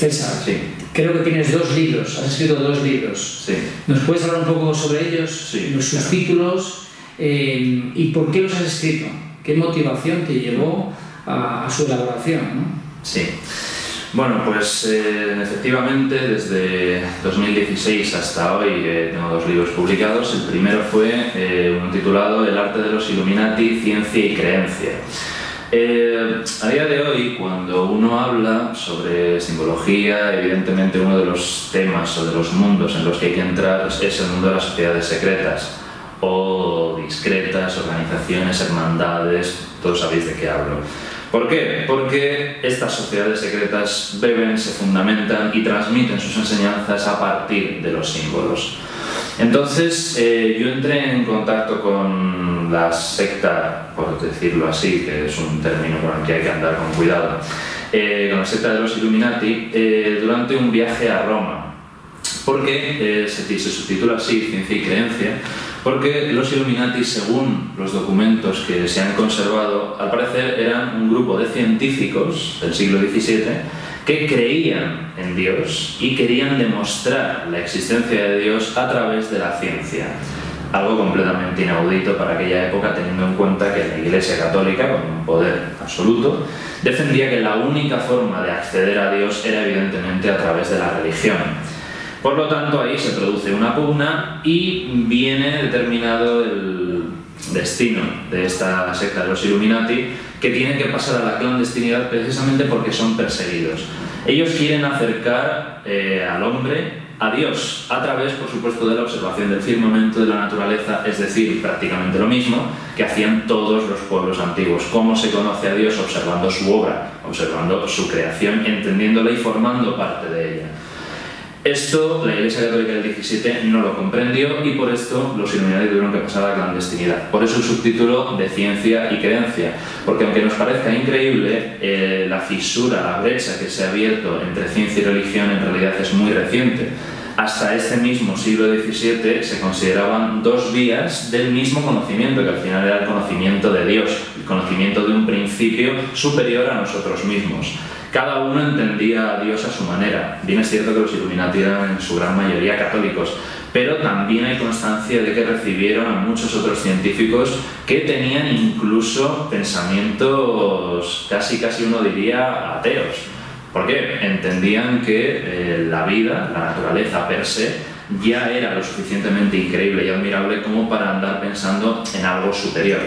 César, Sí. creo que tienes 2 libros, has escrito 2 libros. Sí. ¿Nos puedes hablar un poco sobre ellos? Sí, Sus claro. títulos y por qué los has escrito? ¿Qué motivación te llevó a su elaboración, ¿no? Sí. Bueno, pues efectivamente desde 2016 hasta hoy tengo 2 libros publicados. El primero fue uno titulado El arte de los Illuminati, ciencia y creencia. A día de hoy, cuando uno habla sobre simbología, evidentemente uno de los temas o de los mundos en los que hay que entrar es el mundo de las sociedades secretas o discretas, organizaciones, hermandades, todos sabéis de qué hablo. ¿Por qué? Porque estas sociedades secretas beben, se fundamentan y transmiten sus enseñanzas a partir de los símbolos. Entonces yo entré en contacto con la secta, por decirlo así, que es un término con el que hay que andar con cuidado, con la secta de los Illuminati durante un viaje a Roma. Porque se subtitula así, ciencia y creencia, porque los Illuminati, según los documentos que se han conservado, al parecer eran un grupo de científicos del siglo XVII que creían en Dios y querían demostrar la existencia de Dios a través de la ciencia. Algo completamente inaudito para aquella época, teniendo en cuenta que la Iglesia Católica, con un poder absoluto, defendía que la única forma de acceder a Dios era evidentemente a través de la religión. Por lo tanto, ahí se produce una pugna y viene determinado el destino de esta secta de los Illuminati, que tienen que pasar a la clandestinidad precisamente porque son perseguidos. Ellos quieren acercar al hombre a Dios a través, por supuesto, de la observación del firmamento, de la naturaleza, es decir, prácticamente lo mismo que hacían todos los pueblos antiguos. ¿Cómo se conoce a Dios? Observando su obra, observando su creación, entendiéndola y formando parte de ella. Esto la Iglesia Católica del XVII no lo comprendió y por esto los Illuminati tuvieron que pasar a la clandestinidad. Por eso el subtítulo de ciencia y creencia, porque aunque nos parezca increíble, la fisura, la brecha que se ha abierto entre ciencia y religión en realidad es muy reciente. Hasta este mismo siglo XVII se consideraban 2 vías del mismo conocimiento, que al final era el conocimiento de Dios, el conocimiento de un principio superior a nosotros mismos. Cada uno entendía a Dios a su manera. Bien es cierto que los Illuminati eran en su gran mayoría católicos, pero también hay constancia de que recibieron a muchos otros científicos que tenían incluso pensamientos casi uno diría ateos. ¿Por qué? Entendían que la vida, la naturaleza per se, ya era lo suficientemente increíble y admirable como para andar pensando en algo superior.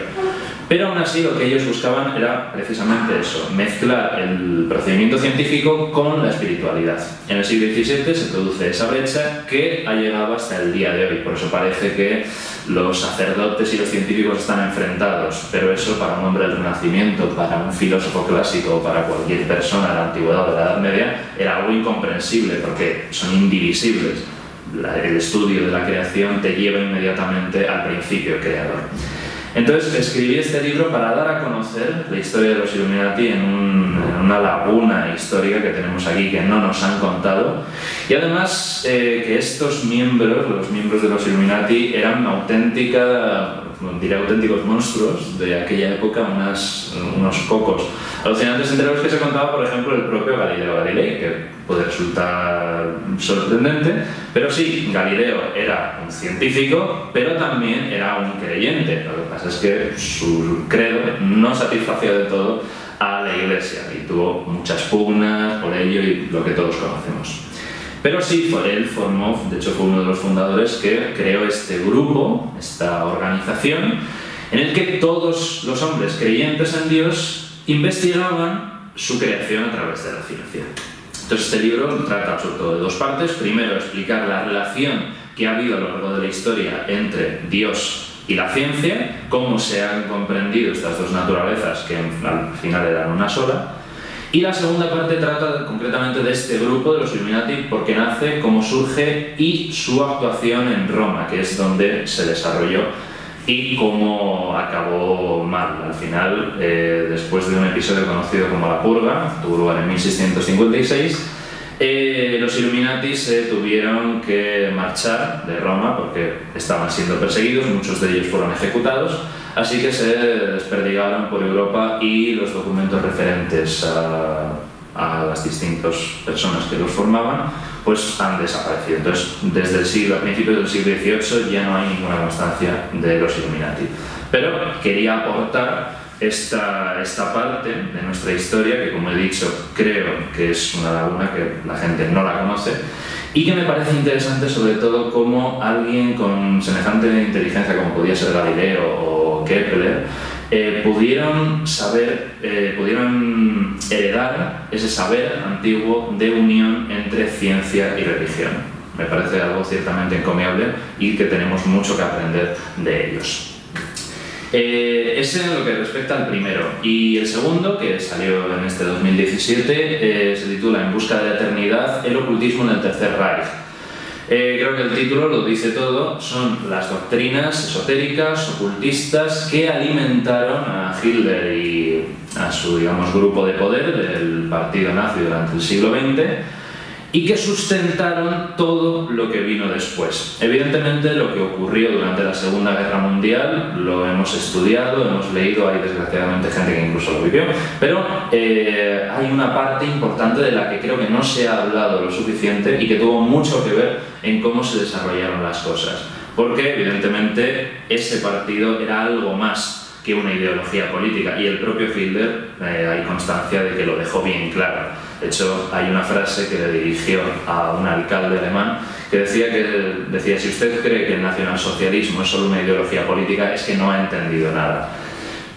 Pero aún así lo que ellos buscaban era precisamente eso, mezclar el procedimiento científico con la espiritualidad. En el siglo XVII se produce esa brecha que ha llegado hasta el día de hoy, por eso parece que los sacerdotes y los científicos están enfrentados, pero eso para un hombre del Renacimiento, para un filósofo clásico o para cualquier persona de la antigüedad o de la Edad Media era algo incomprensible porque son indivisibles. El estudio de la creación te lleva inmediatamente al principio creador. Entonces escribí este libro para dar a conocer la historia de los Illuminati en una laguna histórica que tenemos aquí que no nos han contado, y además que estos miembros, los miembros de los Illuminati, eran auténticos monstruos de aquella época, unos cocos alucinantes, entre los que se contaba, por ejemplo, el propio Galileo Galilei, que puede resultar sorprendente, pero sí, Galileo era un científico, pero también era un creyente. Lo que pasa es que su credo no satisfacía de todo a la Iglesia y tuvo muchas pugnas por ello y lo que todos conocemos. Pero sí, él formó, de hecho fue uno de los fundadores que creó este grupo, esta organización, en el que todos los hombres creyentes en Dios investigaban su creación a través de la ciencia. Entonces este libro trata sobre todo de 2 partes. Primero, explicar la relación que ha habido a lo largo de la historia entre Dios y la ciencia, cómo se han comprendido estas 2 naturalezas que al final eran una sola. Y la segunda parte trata concretamente de este grupo de los Illuminati, porque nace, cómo surge y su actuación en Roma, que es donde se desarrolló, y cómo acabó mal. Al final, después de un episodio conocido como la Purga, tuvo lugar en 1656, los Illuminati se tuvieron que marchar de Roma porque estaban siendo perseguidos, muchos de ellos fueron ejecutados, así que se desperdigaron por Europa y los documentos referentes a las distintas personas que los formaban, pues han desaparecido. Entonces, a principios del siglo XVIII ya no hay ninguna constancia de los Illuminati. Pero quería aportar esta parte de nuestra historia, que como he dicho, creo que es una laguna que la gente no la conoce, y que me parece interesante sobre todo cómo alguien con semejante inteligencia como podía ser Galileo o Kepler pudieron heredar ese saber antiguo de unión entre ciencia y religión. Me parece algo ciertamente encomiable y que tenemos mucho que aprender de ellos. Ese es lo que respecta al primero. Y el segundo, que salió en este 2017, se titula En busca de la eternidad, el ocultismo en el Tercer Reich. Creo que el título lo dice todo. Son las doctrinas esotéricas, ocultistas, que alimentaron a Hitler y a su, digamos, grupo de poder del partido nazi durante el siglo XX, y que sustentaron todo lo que vino después. Evidentemente, lo que ocurrió durante la Segunda Guerra Mundial lo hemos estudiado, hemos leído, hay desgraciadamente gente que incluso lo vivió, pero hay una parte importante de la que creo que no se ha hablado lo suficiente y que tuvo mucho que ver en cómo se desarrollaron las cosas. Porque, evidentemente, ese partido era algo más que una ideología política, y el propio Hitler, hay constancia de que lo dejó bien claro. De hecho, hay una frase que le dirigió a un alcalde alemán que decía, si usted cree que el nacionalsocialismo es solo una ideología política, es que no ha entendido nada.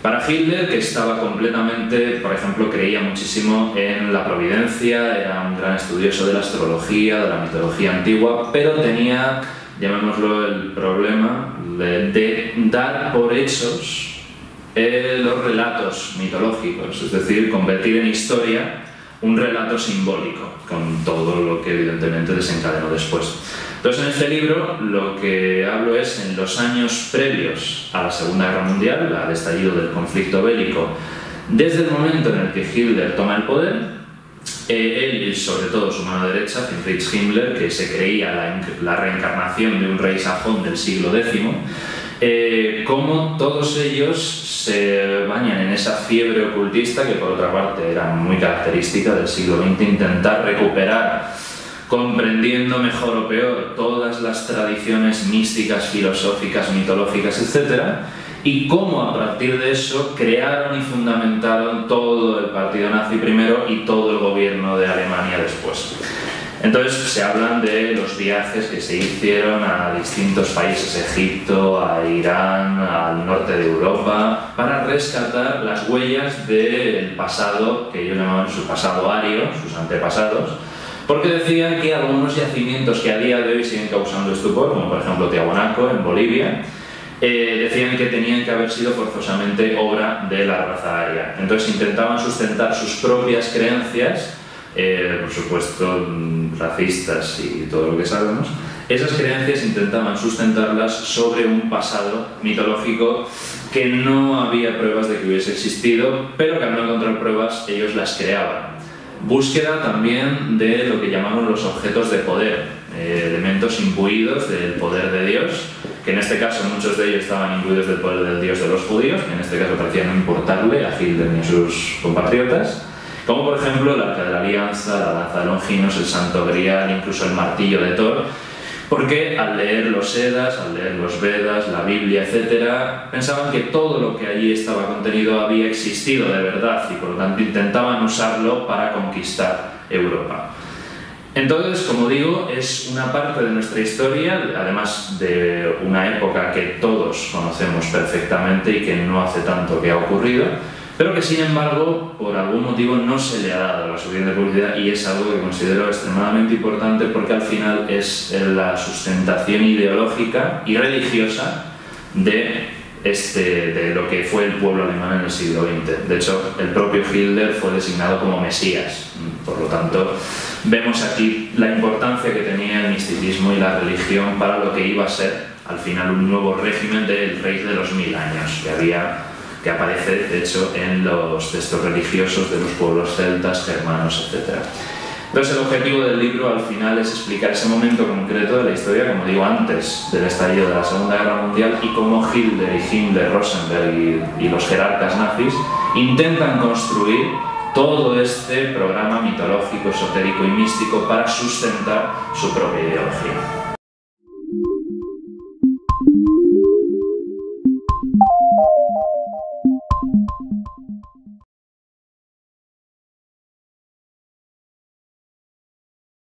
Para Hitler, que estaba completamente, por ejemplo, creía muchísimo en la providencia, era un gran estudioso de la astrología, de la mitología antigua, pero tenía, llamémoslo, el problema de dar por hechos los relatos mitológicos, es decir, convertir en historia un relato simbólico, con todo lo que evidentemente desencadenó después. Entonces, en este libro lo que hablo es en los años previos a la Segunda Guerra Mundial, al estallido del conflicto bélico, desde el momento en el que Hitler toma el poder, él y sobre todo su mano derecha, Friedrich Himmler, que se creía la reencarnación de un rey sajón del siglo X, cómo todos ellos se bañan en esa fiebre ocultista que por otra parte era muy característica del siglo XX, intentar recuperar, comprendiendo mejor o peor, todas las tradiciones místicas, filosóficas, mitológicas, etc. Y cómo a partir de eso crearon y fundamentaron todo el partido nazi primero y todo el gobierno de Alemania después. Entonces se hablan de los viajes que se hicieron a distintos países, Egipto, a Irán, al norte de Europa, para rescatar las huellas del pasado, que ellos llamaban su pasado ario, sus antepasados, porque decían que algunos yacimientos que a día de hoy siguen causando estupor, como por ejemplo Tiahuanaco en Bolivia, decían que tenían que haber sido forzosamente obra de la raza aria. Entonces intentaban sustentar sus propias creencias, por supuesto racistas y todo lo que sabemos. Esas creencias intentaban sustentarlas sobre un pasado mitológico que no había pruebas de que hubiese existido, pero que al no encontrar pruebas ellos las creaban. Búsqueda también de lo que llamamos los objetos de poder, elementos imbuidos del poder de Dios, que en este caso muchos de ellos estaban imbuidos del poder del Dios de los judíos, que en este caso parecía no importarle a Hitler ni a sus compatriotas, como por ejemplo el Arca de la Alianza, la lanza de Longinos, el Santo Grial, incluso el martillo de Thor, porque al leer los Edas, al leer los Vedas, la Biblia, etc., pensaban que todo lo que allí estaba contenido había existido de verdad y por lo tanto intentaban usarlo para conquistar Europa. Entonces, como digo, es una parte de nuestra historia, además de una época que todos conocemos perfectamente y que no hace tanto que ha ocurrido, pero que sin embargo, por algún motivo, no se le ha dado la suficiente publicidad, y es algo que considero extremadamente importante porque al final es la sustentación ideológica y religiosa de lo que fue el pueblo alemán en el siglo XX. De hecho, el propio Hitler fue designado como Mesías. Por lo tanto, vemos aquí la importancia que tenía el misticismo y la religión para lo que iba a ser, al final, un nuevo régimen del rey de los 1000 años, que aparece, de hecho, en los textos religiosos de los pueblos celtas, germanos, etc. Entonces, el objetivo del libro, al final, es explicar ese momento concreto de la historia, como digo, antes del estallido de la Segunda Guerra Mundial, y cómo Hitler y Himmler, Rosenberg y los jerarcas nazis intentan construir todo este programa mitológico, esotérico y místico para sustentar su propia ideología.